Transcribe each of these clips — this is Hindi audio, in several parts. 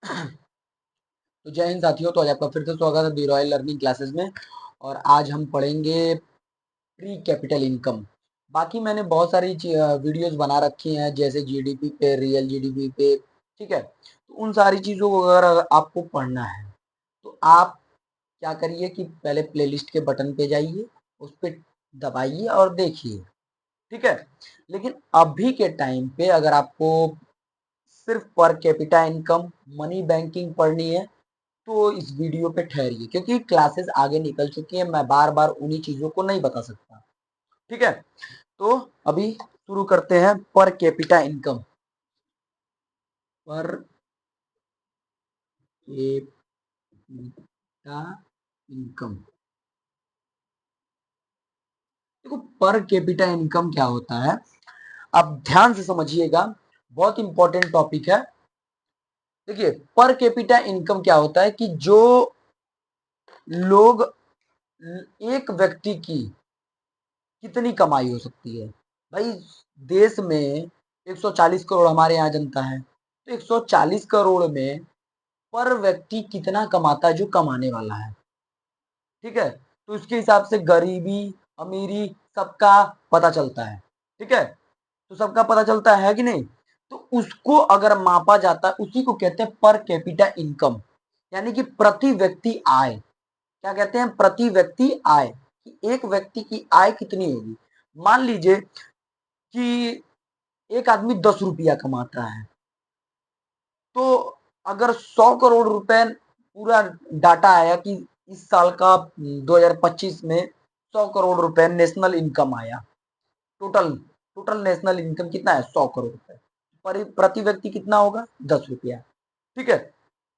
तो जय हिंद साथियों। तो आज आपका फिर से स्वागत है दी रॉयल लर्निंग क्लासेस में। और आज हम पढ़ेंगे प्री कैपिटल इनकम। बाकी मैंने बहुत सारी वीडियोस बना रखी हैं, जैसे जीडीपी पे, रियल जीडीपी पे। ठीक है, तो उन सारी चीज़ों को अगर आपको पढ़ना है तो आप क्या करिए कि पहले प्लेलिस्ट के बटन पे जाइए, उस पर दबाइए और देखिए। ठीक है, लेकिन अभी के टाइम पे अगर आपको सिर्फ per capita income, money banking पढ़नी है तो इस वीडियो पे ठहरिए, क्योंकि क्लासेस आगे निकल चुकी हैं। मैं बार बार उन्हीं चीजों को नहीं बता सकता। ठीक है, तो अभी शुरू करते हैं। Per capita income, per capita income. देखो, पर कैपिटा इनकम क्या होता है, आप ध्यान से समझिएगा, बहुत इंपॉर्टेंट टॉपिक है। देखिए, पर कैपिटा इनकम क्या होता है कि जो लोग, एक व्यक्ति की कितनी कमाई हो सकती है। भाई, देश में 140 करोड़ हमारे यहाँ जनता है, तो 140 करोड़ में पर व्यक्ति कितना कमाता है जो कमाने वाला है। ठीक है, तो उसके हिसाब से गरीबी, अमीरी सबका पता चलता है। ठीक है, तो सबका पता चलता है कि नहीं। तो उसको अगर मापा जाता है, उसी को कहते हैं पर कैपिटा इनकम, यानी कि प्रति व्यक्ति आय। क्या कहते हैं? प्रति व्यक्ति आय, कि एक व्यक्ति की आय कितनी होगी। मान लीजिए कि एक आदमी 10 रुपया कमाता है, तो अगर 100 करोड़ रुपए पूरा डाटा आया कि इस साल का 2025 में 100 करोड़ रुपए नेशनल इनकम आया। टोटल टोटल नेशनल इनकम कितना है? 100 करोड़ रुपए। पर प्रति व्यक्ति कितना होगा? 10 रुपया। ठीक है,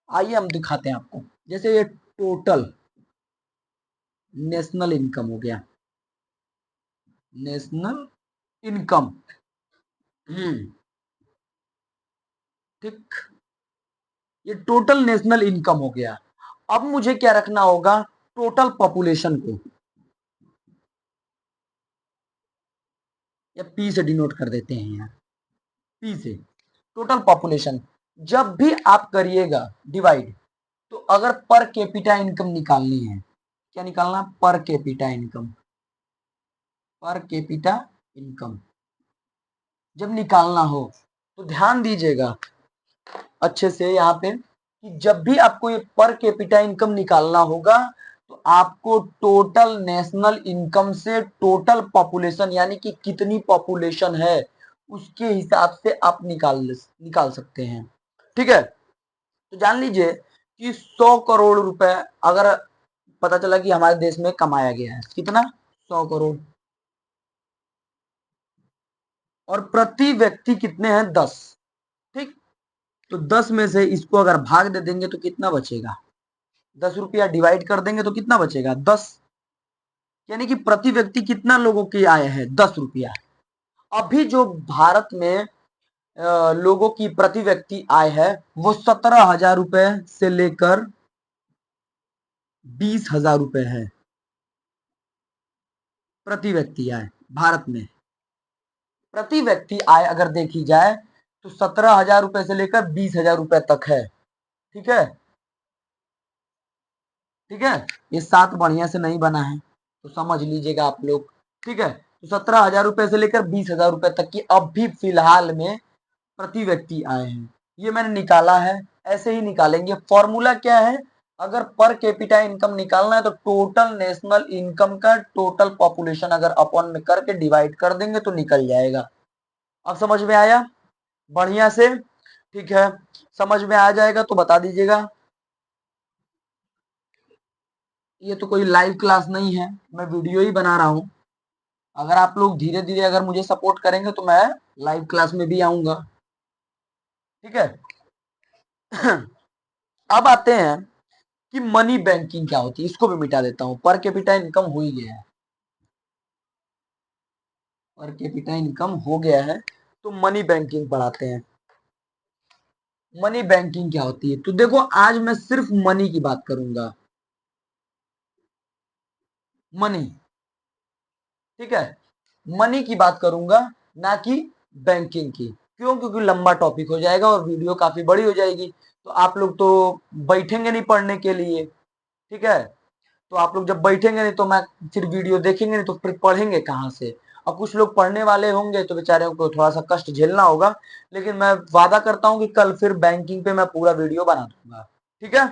आइए हम दिखाते हैं आपको। जैसे ये टोटल नेशनल इनकम हो गया, नेशनल इनकम। ठीक, ये टोटल नेशनल इनकम हो गया। अब मुझे क्या रखना होगा? टोटल पॉपुलेशन को, या पी से डिनोट कर देते हैं यहाँ, पी से टोटल पॉपुलेशन। जब भी आप करिएगा डिवाइड, तो अगर पर कैपिटा इनकम निकालनी है, क्या निकालना? Per capita income. Per capita income जब निकालना हो तो ध्यान दीजिएगा अच्छे से यहाँ पे, कि जब भी आपको ये पर कैपिटा इनकम निकालना होगा तो आपको टोटल नेशनल इनकम से टोटल पॉपुलेशन, यानी कि कितनी पॉपुलेशन है, उसके हिसाब से आप निकाल सकते हैं। ठीक है, तो जान लीजिए कि 100 करोड़ रुपए अगर पता चला कि हमारे देश में कमाया गया है, कितना? 100 करोड़। और प्रति व्यक्ति कितने हैं? 10। ठीक, तो 10 में से इसको अगर भाग दे देंगे तो कितना बचेगा? 10 रुपया डिवाइड कर देंगे तो कितना बचेगा? 10। यानी कि प्रति व्यक्ति कितना लोगों की आय है? 10 रुपया। अभी जो भारत में लोगों की प्रति व्यक्ति आय है, वो 17,000 रुपए से लेकर 20,000 रुपए है। प्रति व्यक्ति आय भारत में, प्रति व्यक्ति आय अगर देखी जाए तो 17,000 रुपए से लेकर 20,000 रुपए तक है। ठीक है, ठीक है, ये सात बढ़िया से नहीं बना है तो समझ लीजिएगा आप लोग। ठीक है, तो 17,000 रुपए से लेकर 20,000 रुपए तक की अब भी फिलहाल में प्रति व्यक्ति आए हैं। ये मैंने निकाला है, ऐसे ही निकालेंगे। फॉर्मूला क्या है? अगर पर कैपिटा इनकम निकालना है तो टोटल नेशनल इनकम का टोटल पॉपुलेशन अगर अपॉन में करके डिवाइड कर देंगे तो निकल जाएगा। अब समझ में आया बढ़िया से? ठीक है, समझ में आ जाएगा तो बता दीजिएगा। ये तो कोई लाइव क्लास नहीं है, मैं वीडियो ही बना रहा हूँ। अगर आप लोग धीरे धीरे अगर मुझे सपोर्ट करेंगे तो मैं लाइव क्लास में भी आऊंगा। ठीक है, अब आते हैं कि मनी बैंकिंग क्या होती है। इसको भी मिटा देता हूं, पर कैपिटा इनकम हो ही गया है, पर कैपिटा इनकम हो गया है, तो मनी बैंकिंग पढ़ाते हैं। मनी बैंकिंग क्या होती है? तो देखो, आज मैं सिर्फ मनी की बात करूंगा, मनी। ठीक है, मनी की बात करूंगा, ना कि बैंकिंग की। क्यों? क्योंकि लंबा टॉपिक हो जाएगा और वीडियो काफी बड़ी हो जाएगी, तो आप लोग तो बैठेंगे नहीं पढ़ने के लिए, ठीक है? तो आप लोग जब बैठेंगे नहीं तो मैं फिर वीडियो देखेंगे नहीं तो फिर पढ़ेंगे कहाँ से? और कुछ लोग पढ़ने वाले होंगे तो बेचारे को थोड़ा सा कष्ट झेलना होगा, लेकिन मैं वादा करता हूँ कि कल फिर बैंकिंग पे मैं पूरा वीडियो बना दूंगा, ठीक है?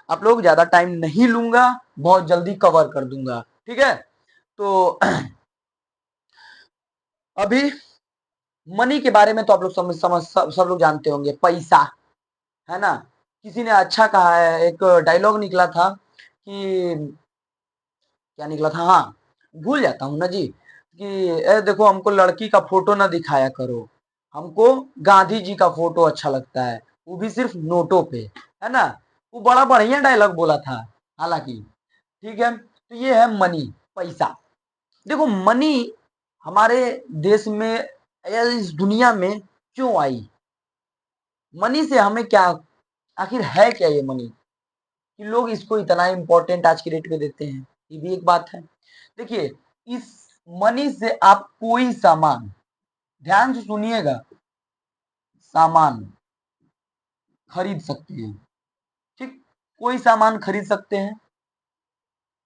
आप लोग ज्यादा टाइम नहीं लूंगा, बहुत जल्दी कवर कर दूंगा, ठीक है? तो अभी मनी के बारे में तो आप लोग समझ सब लोग जानते होंगे, पैसा, है ना? किसी ने अच्छा कहा है, एक डायलॉग निकला था कि क्या निकला था, हाँ भूल जाता हूँ ना जी, कि देखो हमको लड़की का फोटो ना दिखाया करो, हमको गांधी जी का फोटो अच्छा लगता है, वो भी सिर्फ नोटों पे, है ना? वो बड़ा बढ़िया डायलॉग बोला था हालांकि, ठीक है? तो ये है मनी, पैसा। देखो मनी हमारे देश में या इस दुनिया में क्यों आई? मनी से हमें क्या, आखिर है क्या ये मनी कि लोग इसको इतना इंपॉर्टेंट आज की डेट में देते हैं? ये भी एक बात है। देखिए, इस मनी से आप कोई सामान, ध्यान से सुनिएगा, सामान खरीद सकते हैं, ठीक? कोई सामान खरीद सकते हैं,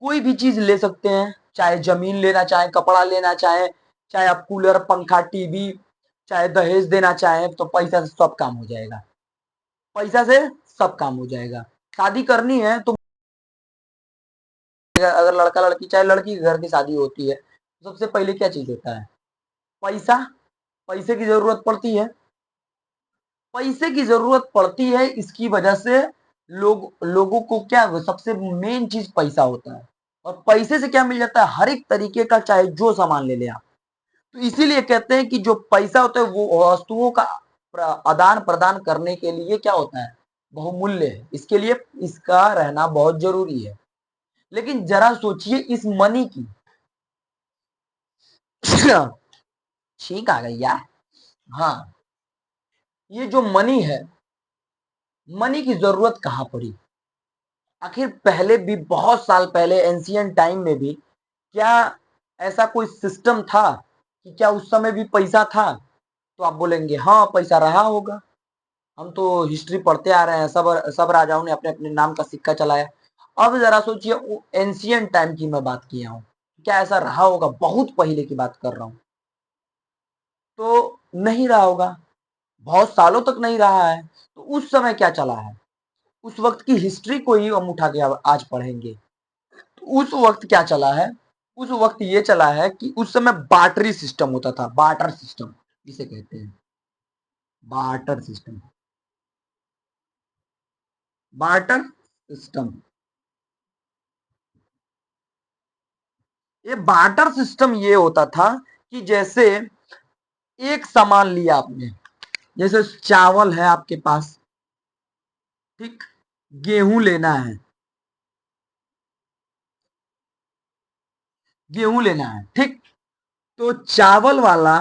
कोई भी चीज ले सकते हैं, चाहे जमीन लेना चाहे, कपड़ा लेना चाहे, चाहे आप कूलर पंखा टीवी, चाहे दहेज देना चाहे, तो पैसा से सब काम हो जाएगा, पैसा से सब काम हो जाएगा। शादी करनी है तो अगर लड़का लड़की, चाहे लड़की के घर की शादी होती है तो सबसे पहले क्या चीज होता है? पैसा। पैसे की जरूरत पड़ती है, पैसे की जरूरत पड़ती है, इसकी वजह से लोगों को क्या, सबसे मेन चीज पैसा होता है, और पैसे से क्या मिल जाता है? हर एक तरीके का, चाहे जो सामान ले ले आप। तो इसीलिए कहते हैं कि जो पैसा होता है वो वस्तुओं का आदान प्रदान करने के लिए क्या होता है? बहुमूल्य है, इसके लिए इसका रहना बहुत जरूरी है। लेकिन जरा सोचिए इस मनी की छींक आ गई यार, हाँ, ये जो मनी है, मनी की जरूरत कहां पड़ी? आखिर पहले भी, बहुत साल पहले, एंशियंट टाइम में भी क्या ऐसा कोई सिस्टम था कि क्या उस समय भी पैसा था? तो आप बोलेंगे हाँ पैसा रहा होगा, हम तो हिस्ट्री पढ़ते आ रहे हैं, सब सब राजाओं ने अपने अपने नाम का सिक्का चलाया। अब जरा सोचिए, एंशियंट टाइम की मैं बात किया हूं, क्या ऐसा रहा होगा? बहुत पहले की बात कर रहा हूं, तो नहीं रहा होगा, बहुत सालों तक नहीं रहा है। तो उस समय क्या चला है? उस वक्त की हिस्ट्री को ही हम उठा के आज पढ़ेंगे। तो उस वक्त क्या चला है? उस वक्त ये चला है कि उस समय बार्टरी सिस्टम होता था, बार्टर सिस्टम इसे कहते हैं, बार्टर सिस्टम, बार्टर सिस्टम। ये बार्टर सिस्टम ये होता था कि जैसे एक सामान लिया आपने, जैसे चावल है आपके पास, ठीक, गेहूं लेना है, गेहूं लेना है, ठीक, तो चावल वाला,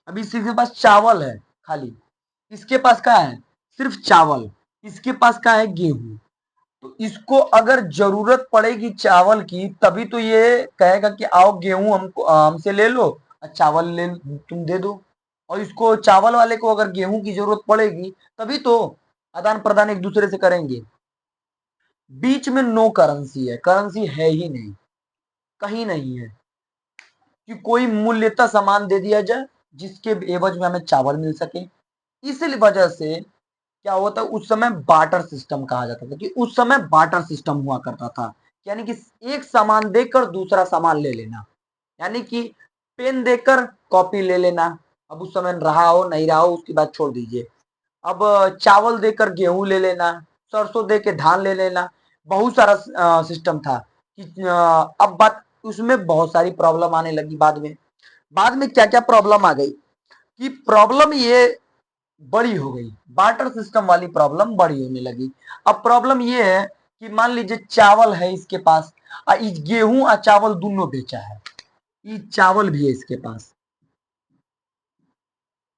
अभी इसी के पास चावल है खाली, इसके पास क्या है? सिर्फ चावल, इसके पास क्या है? गेहूं। तो इसको अगर जरूरत पड़ेगी चावल की, तभी तो ये कहेगा कि आओ गेहूं हमको हमसे ले लो और चावल ले तुम दे दो। और इसको, चावल वाले को अगर गेहूं की जरूरत पड़ेगी, तभी तो आदान प्रदान एक दूसरे से करेंगे। बीच में नो करेंसी है, करेंसी है ही नहीं, कहीं नहीं है कि कोई मूल्यता सामान दे दिया जाए जिसके एवज में हमें चावल मिल सके। इस वजह से क्या हुआ था, उस समय बार्टर सिस्टम कहा जाता था, कि उस समय बार्टर सिस्टम हुआ करता था, यानी कि एक सामान देकर दूसरा सामान ले लेना, यानी कि पेन देकर कॉपी ले लेना। अब उस समय रहा हो नहीं रहा हो उसकी बात छोड़ दीजिए, अब चावल देकर गेहूं ले लेना, सरसों दे के धान ले लेना, बहुत सारा सिस्टम था कि अब बात, उसमें बहुत सारी प्रॉब्लम आने लगी बाद में। बाद में क्या क्या प्रॉब्लम आ गई कि प्रॉब्लम ये बड़ी हो गई, बार्टर सिस्टम वाली प्रॉब्लम बड़ी होने लगी। अब प्रॉब्लम ये है कि मान लीजिए चावल है इसके पास, इस गेहूं और चावल दोनों बेचा है, ये चावल भी है इसके पास,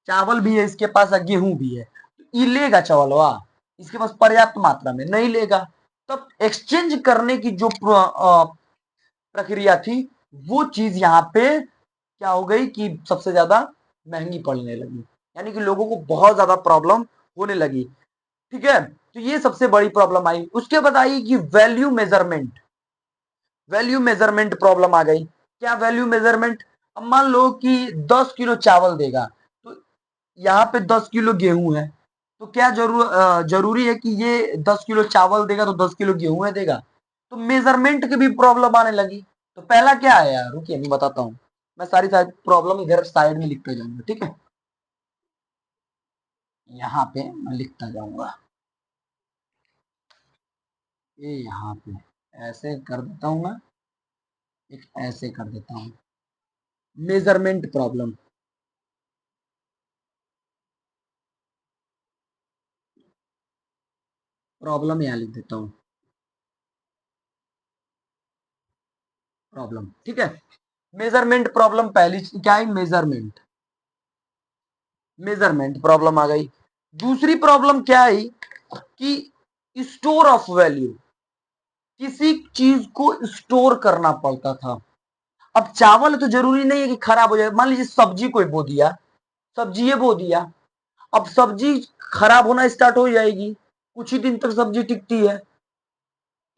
चावल भी है इसके पास और गेहूं भी है, ये लेगा चावल वाह, इसके पास पर्याप्त मात्रा में नहीं लेगा। तब एक्सचेंज करने की जो प्रक्रिया थी, वो चीज यहाँ पे क्या हो गई कि सबसे ज्यादा महंगी पड़ने लगी। यानी कि लोगों को बहुत ज्यादा प्रॉब्लम होने लगी। ठीक है, तो ये सबसे बड़ी प्रॉब्लम आई। उसके बाद आई कि value measurement, value measurement problem आ गई। क्या वैल्यू मेजरमेंट? अब मान लो कि 10 किलो चावल देगा, तो यहाँ पे 10 किलो गेहूं है, तो क्या जरूरी है कि ये 10 किलो चावल देगा तो 10 किलो गेहूं है देगा? तो मेजरमेंट की भी प्रॉब्लम आने लगी। तो पहला क्या है यार, रुकिए मैं बताता हूँ। मैं सारी सारी प्रॉब्लम इधर साइड में लिखते जाऊंगा, ठीक है, यहाँ पे मैं लिखता जाऊंगा, ये यहाँ पे ऐसे कर देता हूँ मैं, एक ऐसे कर देता हूँ। मेजरमेंट प्रॉब्लम, प्रॉब्लम यहाँ लिख देता हूँ, प्रॉब्लम, ठीक है। मेजरमेंट प्रॉब्लम पहली क्या है, मेजरमेंट, मेजरमेंट प्रॉब्लम आ गई। दूसरी प्रॉब्लम क्या आई कि स्टोर ऑफ वैल्यू, किसी चीज को स्टोर करना पड़ता था। अब चावल तो जरूरी नहीं है कि खराब हो जाए, मान लीजिए सब्जी कोई बो दिया, सब्जी ये बो दिया, अब सब्जी खराब होना स्टार्ट हो जाएगी, कुछ ही दिन तक सब्जी टिकती है,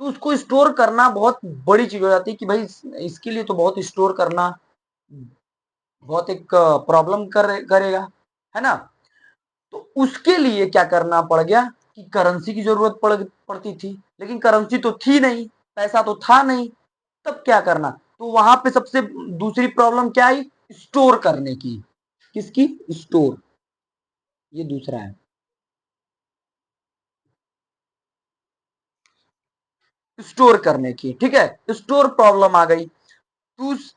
तो उसको स्टोर करना बहुत बड़ी चीज हो जाती है कि भाई इसके लिए तो बहुत स्टोर करना बहुत एक प्रॉब्लम करेगा, है ना। तो उसके लिए क्या करना पड़ गया कि करेंसी की जरूरत पड़ती थी, लेकिन करेंसी तो थी नहीं, पैसा तो था नहीं। तब क्या करना, तो वहां पे सबसे दूसरी प्रॉब्लम क्या आई, स्टोर करने की। किसकी, स्टोर, ये दूसरा है, स्टोर करने की, ठीक है, स्टोर प्रॉब्लम आ गई।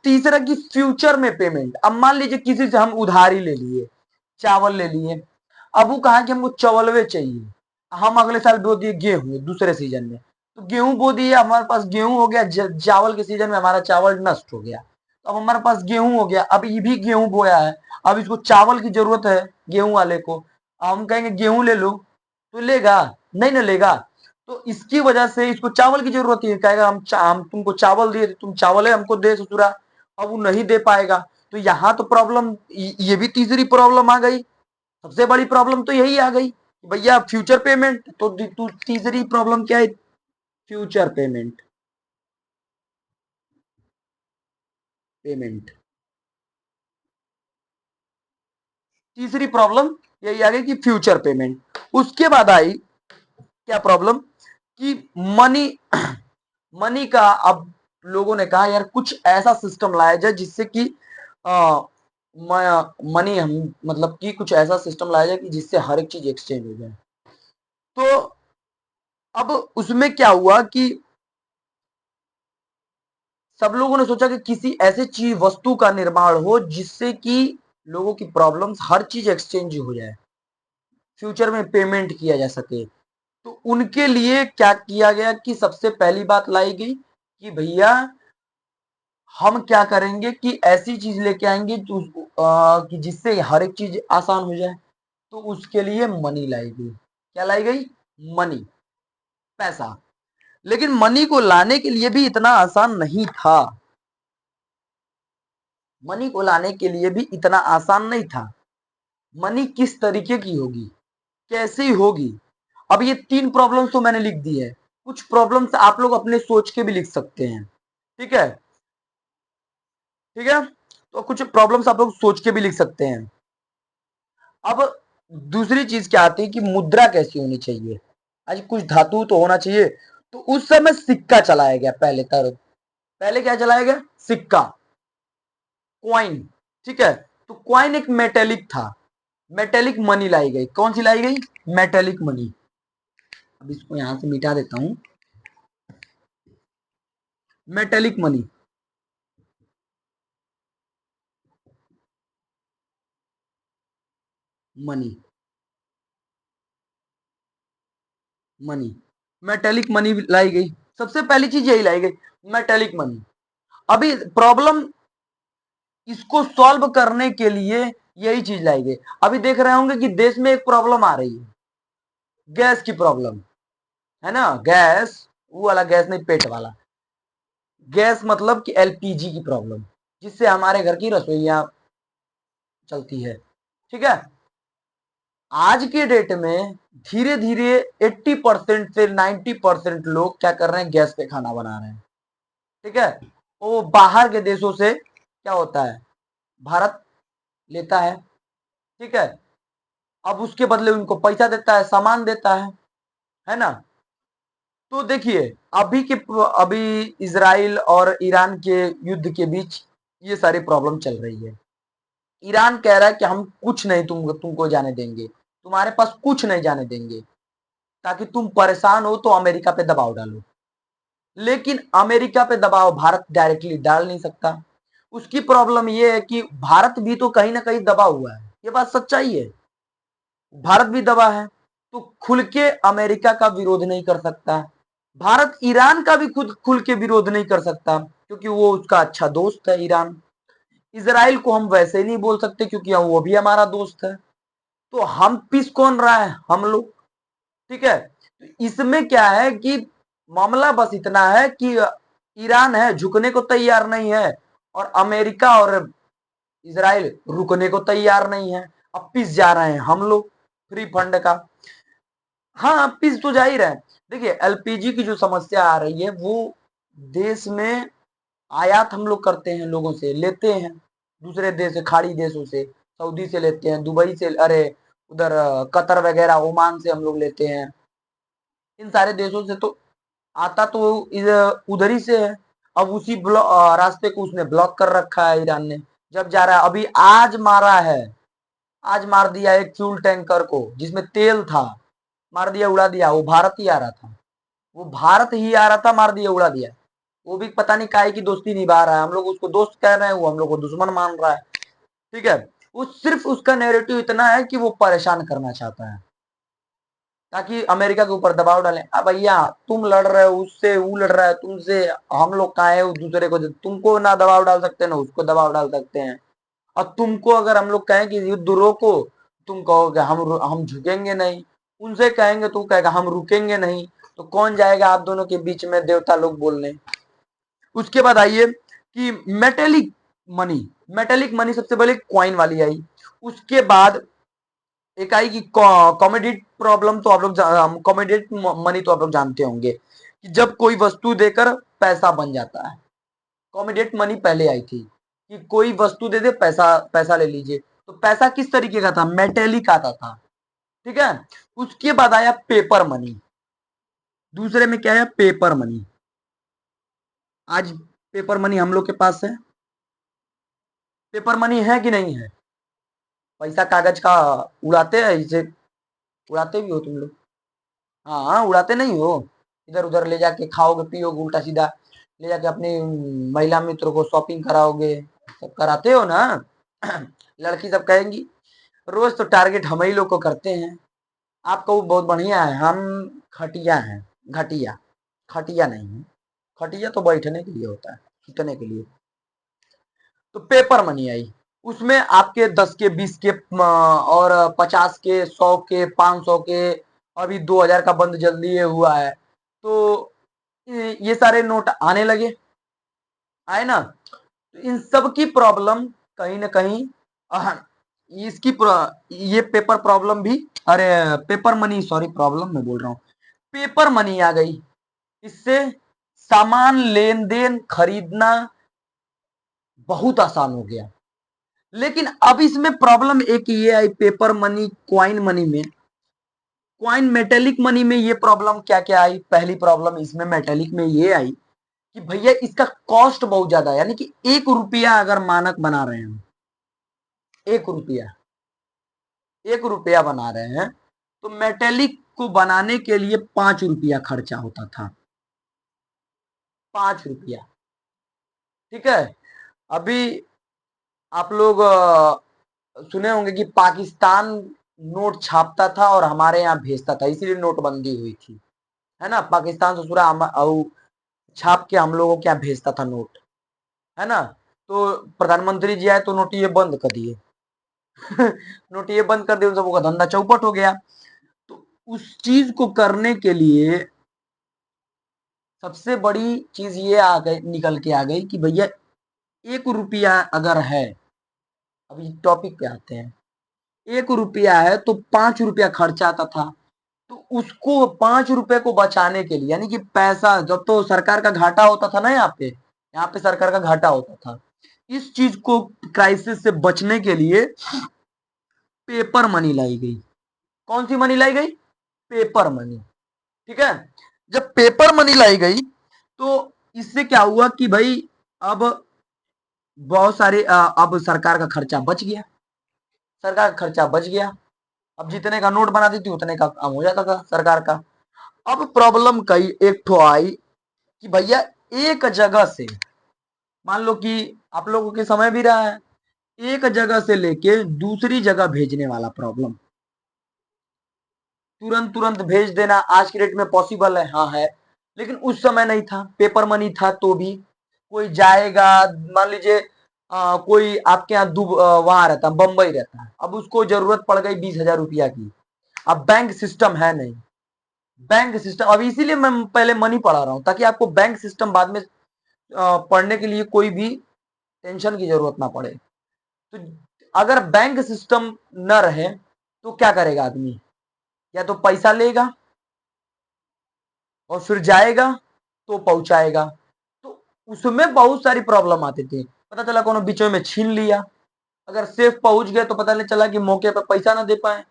तीसरा की फ्यूचर में पेमेंट। अब मान लीजिए किसी से हम उधारी ले लिए, चावल ले लिए, अब वो कहा कि हमको चवलवे चाहिए, हम अगले साल बो दिए गेहूं दूसरे सीजन में, तो गेहूं बो दिए, हमारे पास गेहूं हो गया, चावल के सीजन में हमारा चावल नष्ट हो गया, तो अब हमारे पास गेहूं हो गया, अब ये भी गेहूं बोया है, अब इसको चावल की जरूरत है गेहूं वाले को, हम कहेंगे गेहूं ले लो, तो लेगा नहीं ना लेगा, तो इसकी वजह से इसको चावल की जरूरत है, कहेगा हम तुमको चावल दिए, तुम चावल है हमको दे ससुरा, अब वो नहीं दे पाएगा। तो यहाँ तो प्रॉब्लम, ये भी तीसरी प्रॉब्लम आ गई। सबसे बड़ी प्रॉब्लम तो यही आ गई भैया, फ्यूचर पेमेंट। तो तीसरी प्रॉब्लम क्या है, फ्यूचर पेमेंट, पेमेंट, तीसरी प्रॉब्लम यही आ गई कि फ्यूचर पेमेंट। उसके बाद आई क्या प्रॉब्लम कि मनी, मनी का, अब लोगों ने कहा यार कुछ ऐसा सिस्टम लाया जाए जिससे कि मनी, हम मतलब कि कुछ ऐसा सिस्टम लाया जाए कि जिससे हर एक चीज एक्सचेंज हो जाए। तो अब उसमें क्या हुआ कि सब लोगों ने सोचा कि किसी ऐसे चीज वस्तु का निर्माण हो जिससे कि लोगों की प्रॉब्लम्स हर चीज एक्सचेंज हो जाए, फ्यूचर में पेमेंट किया जा सके। तो उनके लिए क्या किया गया कि सबसे पहली बात लाई गई कि भैया हम क्या करेंगे कि ऐसी चीज लेके आएंगे कि जिससे हर एक चीज आसान हो जाए। तो उसके लिए मनी लाई गई। क्या लाई गई, मनी, पैसा। लेकिन मनी को लाने के लिए भी इतना आसान नहीं था, मनी को लाने के लिए भी इतना आसान नहीं था। मनी किस तरीके की होगी, कैसी होगी, अब ये तीन प्रॉब्लम्स तो मैंने लिख दी है, कुछ प्रॉब्लम्स आप लोग अपने सोच के भी लिख सकते हैं, ठीक है, ठीक है, तो कुछ प्रॉब्लम्स आप लोग सोच के भी लिख सकते हैं। अब दूसरी चीज क्या आती है कि मुद्रा कैसी होनी चाहिए, आज कुछ धातु तो होना चाहिए। तो उस समय सिक्का चलाया गया पहले तरफ, पहले क्या चलाया गया, सिक्का, क्वाइन, ठीक है। तो क्वाइन एक मेटेलिक था, मेटेलिक मनी लाई गई, कौन सी लाई गई, मेटेलिक मनी। अब इसको यहां से मिटा देता हूं, metallic money, money, money, metallic money लाई गई। सबसे पहली चीज यही लाई गई, मेटेलिक मनी। अभी प्रॉब्लम इसको सॉल्व करने के लिए यही चीज लाई गई। अभी देख रहे होंगे कि देश में एक प्रॉब्लम आ रही है, गैस की प्रॉब्लम, है ना, गैस, वो वाला गैस नहीं, पेट वाला गैस, मतलब कि एलपीजी की प्रॉब्लम, जिससे हमारे घर की रसोइयां चलती है, ठीक है। आज के डेट में धीरे धीरे 80% से 90% लोग क्या कर रहे हैं, गैस पे खाना बना रहे हैं। ठीक है, वो बाहर के देशों से क्या होता है, भारत लेता है। ठीक है, अब उसके बदले उनको पैसा देता है, सामान देता है ना। तो देखिए, अभी इजराइल और ईरान के युद्ध के बीच ये सारी प्रॉब्लम चल रही है। ईरान कह रहा है कि हम कुछ नहीं तुमको जाने देंगे, तुम्हारे पास कुछ नहीं जाने देंगे, ताकि तुम परेशान हो तो अमेरिका पे दबाव डालो। लेकिन अमेरिका पे दबाव भारत डायरेक्टली डाल नहीं सकता। उसकी प्रॉब्लम ये है कि भारत भी तो कहीं ना कहीं दबा हुआ है, ये बात सच्चाई है। भारत भी दबा है, तो खुल के अमेरिका का विरोध नहीं कर सकता। भारत ईरान का भी खुद खुल के विरोध नहीं कर सकता, क्योंकि वो उसका अच्छा दोस्त है ईरान। इसराइल को हम वैसे ही नहीं बोल सकते, क्योंकि वो भी हमारा दोस्त है। तो हम पीस कौन रहा है, हम लोग। ठीक है, तो इसमें क्या है कि मामला बस इतना है कि ईरान है झुकने को तैयार नहीं है, और अमेरिका और इसराइल रुकने को तैयार नहीं है। अब पिस जा रहे हैं हम लोग फ्री फंड का। हाँ, पिस तो जा ही रहे हैं। देखिए, एलपीजी की जो समस्या आ रही है, वो देश में आयात हम लोग करते हैं, लोगों से लेते हैं, दूसरे देश से, खाड़ी देशों से, सऊदी से लेते हैं, दुबई से, अरे उधर कतर वगैरह, ओमान से हम लोग लेते हैं। इन सारे देशों से तो आता तो उधर ही से है। अब उसी रास्ते को उसने ब्लॉक कर रखा है ईरान ने। जब जा रहा है, अभी आज मारा है, आज मार दिया एक फ्यूल टैंकर को जिसमें तेल था, मार दिया, उड़ा दिया। वो भारत ही आ रहा था, वो भारत ही आ रहा था, मार दिया, उड़ा दिया। वो भी पता नहीं काहे की दोस्ती निभा रहा है, हम लोग उसको दोस्त कह रहे हैं, वो हम लोग को दुश्मन मान रहा है। ठीक है, वो सिर्फ उसका नैरेटिव इतना है कि वो परेशान करना चाहता है, ताकि अमेरिका के ऊपर दबाव डालें। अब भैया, तुम लड़ रहे हो उससे, वो लड़ रहा है तुमसे, हम लोग कहाँ है उस दूसरे को, तुमको ना दबाव डाल सकते ना उसको दबाव डाल सकते हैं। और तुमको अगर हम लोग कहें कि युद्ध रोको, तुम कहोगे हम झुकेंगे नहीं। उनसे कहेंगे तो कहेगा हम रुकेंगे नहीं। तो कौन जाएगा आप दोनों के बीच में देवता लोग बोलने। उसके बाद आइए कि मनी मेटेलिक मनी सबसे पहले क्वाइन वाली आई। उसके बाद एक आई कि कॉमोडिटी प्रॉब्लम, तो आप लोग कॉमोडिटी मनी तो आप लोग जानते होंगे कि जब कोई वस्तु देकर पैसा बन जाता है। कॉमोडिटी मनी पहले आई थी कि कोई वस्तु दे दे, पैसा पैसा ले लीजिए। तो पैसा किस तरीके का था, मेटेलिक आता था। ठीक है, उसके बाद आया पेपर मनी। दूसरे में क्या है, पेपर मनी। आज पेपर मनी हम लोग के पास है। पेपर मनी है कि नहीं है, पैसा कागज का उड़ाते हैं इसे, उड़ाते भी हो तुम लोग। हाँ हाँ, उड़ाते नहीं हो, इधर उधर ले जाके खाओगे पियोगे उल्टा सीधा, ले जाके अपनी महिला मित्र को शॉपिंग कराओगे, सब कराते हो ना। लड़की सब कहेंगी, रोज तो टारगेट हम ही लोग को करते हैं। आपका वो बहुत बढ़िया है, हम खटिया हैं, घटिया, खटिया नहीं है। खटिया तो बैठने के लिए होता है, सुतने के लिए। तो पेपर मनी आई, उसमें आपके 10 के, 20 के, और 50 के, 100 के, 500 के, अभी 2000 का बंद जल्दी ये हुआ है। तो ये सारे नोट आने लगे, आए ना। तो इन सब की प्रॉब्लम कहीं ना कहीं, इसकी ये पेपर प्रॉब्लम भी, अरे पेपर मनी, सॉरी प्रॉब्लम मैं बोल रहा हूँ, पेपर मनी आ गई। इससे सामान लेन देन खरीदना बहुत आसान हो गया। लेकिन अब इसमें प्रॉब्लम एक ये आई, पेपर मनी क्वाइन मनी में, क्वाइन मेटेलिक मनी में ये प्रॉब्लम क्या क्या आई। पहली प्रॉब्लम इसमें मेटेलिक में ये आई कि भैया इसका कॉस्ट बहुत ज्यादा है, यानी कि 1 रुपया अगर मानक बना रहे हैं, 1 रुपया, 1 रुपया बना रहे हैं, तो मेटेलिक को बनाने के लिए 5 रुपया खर्चा होता था, 5 रुपया। ठीक है, अभी आप लोग सुने होंगे कि पाकिस्तान नोट छापता था और हमारे यहाँ भेजता था, इसीलिए नोटबंदी हुई थी, है ना। पाकिस्तान से पूरा छाप के हम लोगों के यहाँ भेजता था नोट, है ना। तो प्रधानमंत्री जी आए तो नोट ये बंद कर दिए। नोट ये बंद कर दिए, उन सबों का धंधा चौपट हो गया। तो उस चीज को करने के लिए सबसे बड़ी चीज ये आ गई, निकल के आ गई कि भैया 1 रुपया अगर है, अभी टॉपिक पे आते हैं, 1 रुपया है तो 5 रुपया खर्चा आता था। तो उसको 5 रुपए को बचाने के लिए, यानी कि पैसा जब तो सरकार का घाटा होता था ना, यहाँ पे सरकार का घाटा होता था। इस चीज को, क्राइसिस से बचने के लिए पेपर मनी लाई गई। कौन सी मनी लाई गई? Paper money. ठीक है। जब पेपर मनी लाई गई तो इससे क्या हुआ कि भाई अब बहुत सारे अब सरकार का खर्चा बच गया। सरकार का खर्चा बच गया। अब जितने का नोट बना देती उतने का काम हो जाता था सरकार का। अब प्रॉब्लम कई एक ठो आई कि भैया एक जगह से, मान लो कि आप लोगों के समय भी रहा है, एक जगह से लेके दूसरी जगह भेजने वाला प्रॉब्लम। तुरंत तुरंत भेज देना आज की डेट में पॉसिबल है, हाँ है, लेकिन उस समय नहीं था, पेपर मनी था तो भी कोई जाएगा। मान लीजिए कोई आपके यहाँ वहां रहता, बंबई रहता है, अब उसको जरूरत पड़ गई 20,000 रुपया की। अब बैंक सिस्टम है नहीं, बैंक सिस्टम, अब इसीलिए मैं पहले मनी पढ़ा रहा हूं ताकि आपको बैंक सिस्टम बाद में पढ़ने के लिए कोई भी टेंशन की जरूरत ना पड़े। तो अगर बैंक सिस्टम न रहे तो क्या करेगा आदमी? या तो पैसा लेगा और फिर जाएगा तो पहुंचाएगा। तो उसमें बहुत सारी प्रॉब्लम आती थी। पता चला कोनो बीच में छीन लिया, अगर सेफ पहुंच गए तो पता नहीं चला कि मौके पर पैसा ना दे पाए।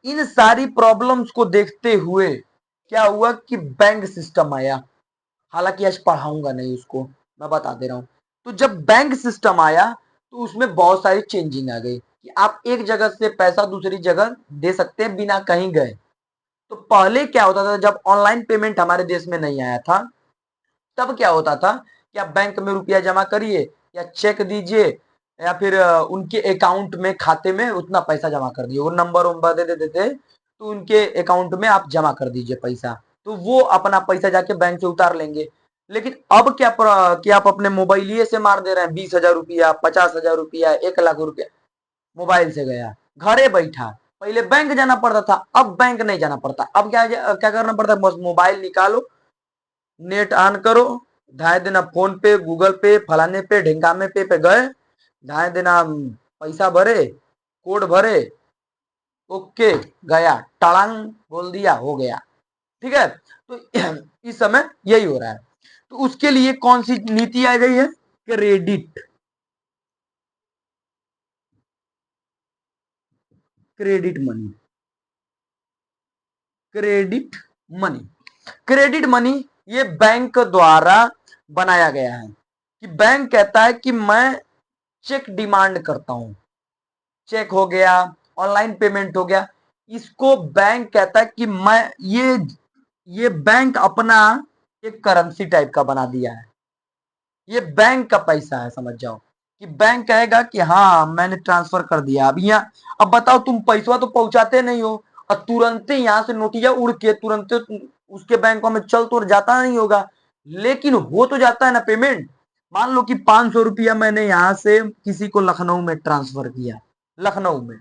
इन सारी प्रॉब्लम्स को देखते हुए क्या हुआ कि बैंक सिस्टम आया। हालांकि आज पढ़ाऊंगा नहीं उसको, मैं बता दे रहा हूं। तो जब बैंक सिस्टम आया तो उसमें बहुत सारी चेंजिंग आ गई कि आप एक जगह से पैसा दूसरी जगह दे सकते हैं बिना कहीं गए। तो पहले क्या होता था, जब ऑनलाइन पेमेंट हमारे देश में नहीं आया था, तब क्या होता था कि आप बैंक में रुपया जमा करिए या चेक दीजिए या फिर उनके अकाउंट में, खाते में उतना पैसा जमा कर दिए, वो नंबर वंबर दे देते थे तो उनके अकाउंट में आप जमा कर दीजिए पैसा, तो वो अपना पैसा जाके बैंक से उतार लेंगे। लेकिन अब क्या कि आप अपने मोबाइल से मार दे रहे हैं, 20,000 रुपया, 50,000 रुपया, 1 लाख रुपया मोबाइल से गया, घरे बैठा। पहले बैंक जाना पड़ता था, अब बैंक नहीं जाना पड़ता। अब क्या क्या करना पड़ता है? बस मोबाइल निकालो, नेट ऑन करो, ढाई देना फोन पे, गूगल पे, फलाने पे, ढिंकामे पे गए, ढाई देना पैसा भरे, कोड भरे, ओके, गया, टड़ांग बोल दिया, हो गया। ठीक है। तो इस समय यही हो रहा है। तो उसके लिए कौन सी नीति आ गई है? Credit, credit money, credit money, credit money ये बैंक द्वारा बनाया गया है कि बैंक कहता है कि मैं चेक डिमांड करता हूं, चेक हो गया, ऑनलाइन पेमेंट हो गया, इसको बैंक कहता है कि मैं ये बैंक अपना एक करेंसी टाइप का बना दिया है। ये बैंक का पैसा है, समझ जाओ कि बैंक कहेगा कि हाँ मैंने ट्रांसफर कर दिया। अब यहाँ, अब बताओ, तुम पैसा तो पहुंचाते नहीं हो और तुरंत यहाँ से नोटिया उड़ के तुरंत उसके बैंकों में चल तो जाता नहीं होगा, लेकिन हो तो जाता है ना पेमेंट। मान लो कि 500 रुपया मैंने यहाँ से किसी को लखनऊ में ट्रांसफर किया, लखनऊ में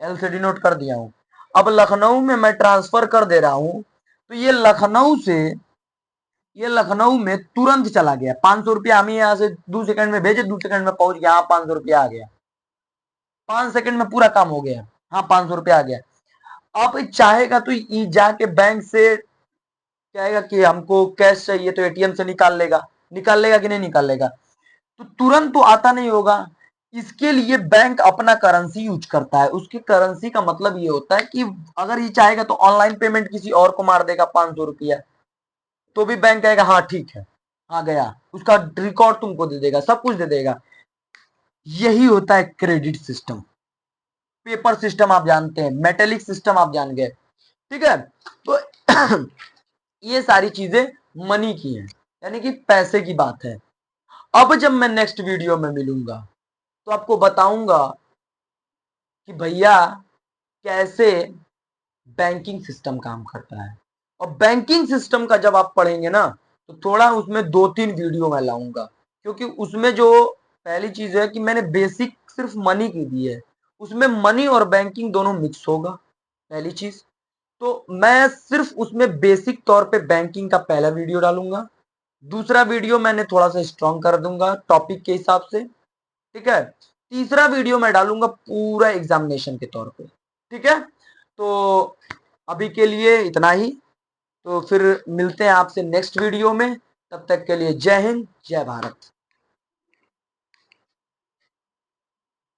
एलसीडी नोट कर दिया हूं, अब लखनऊ में मैं ट्रांसफर कर दे रहा हूं, तो ये लखनऊ में तुरंत चला गया। 500 रुपया हम यहाँ से 2 सेकंड में भेजे, 2 सेकंड में पहुंच गया, हाँ 500 रुपया आ गया, 5 सेकंड में पूरा काम हो गया, हाँ 500 रुपया आ गया। अब चाहेगा तो जाके बैंक से कहेगा कि हमको कैश चाहिए, तो एटीएम से निकाल लेगा, निकाल लेगा कि नहीं निकाल लेगा? तो तुरंत तो आता नहीं होगा। इसके लिए बैंक अपना करेंसी यूज करता है। उसकी करेंसी का मतलब ये होता है कि अगर ये चाहेगा तो ऑनलाइन पेमेंट किसी और को मार देगा 500 रुपया, तो भी बैंक कहेगा हाँ ठीक है, हाँ गया, उसका रिकॉर्ड तुमको दे देगा, सब कुछ दे देगा। यही होता है क्रेडिट सिस्टम। पेपर सिस्टम आप जानते हैं, मेटेलिक सिस्टम आप जान गए। ठीक है। तो ये सारी चीजें मनी की हैं, यानी कि पैसे की बात है। अब जब मैं नेक्स्ट वीडियो में मिलूंगा तो आपको बताऊंगा कि भैया कैसे बैंकिंग सिस्टम काम करता है। और बैंकिंग सिस्टम का जब आप पढ़ेंगे ना तो थोड़ा उसमें 2-3 वीडियो मैं लाऊंगा, क्योंकि उसमें जो पहली चीज है कि मैंने बेसिक सिर्फ मनी की दी है, उसमें मनी और बैंकिंग दोनों मिक्स होगा, पहली चीज। तो मैं सिर्फ उसमें बेसिक तौर पे बैंकिंग का पहला वीडियो डालूंगा, दूसरा वीडियो मैंने थोड़ा सा स्ट्रॉन्ग कर दूंगा टॉपिक के हिसाब से। ठीक है। तीसरा वीडियो मैं डालूंगा पूरा एग्जामिनेशन के तौर पे, ठीक है। तो अभी के लिए इतना ही, तो फिर मिलते हैं आपसे नेक्स्ट वीडियो में। तब तक के लिए जय हिंद, जय भारत।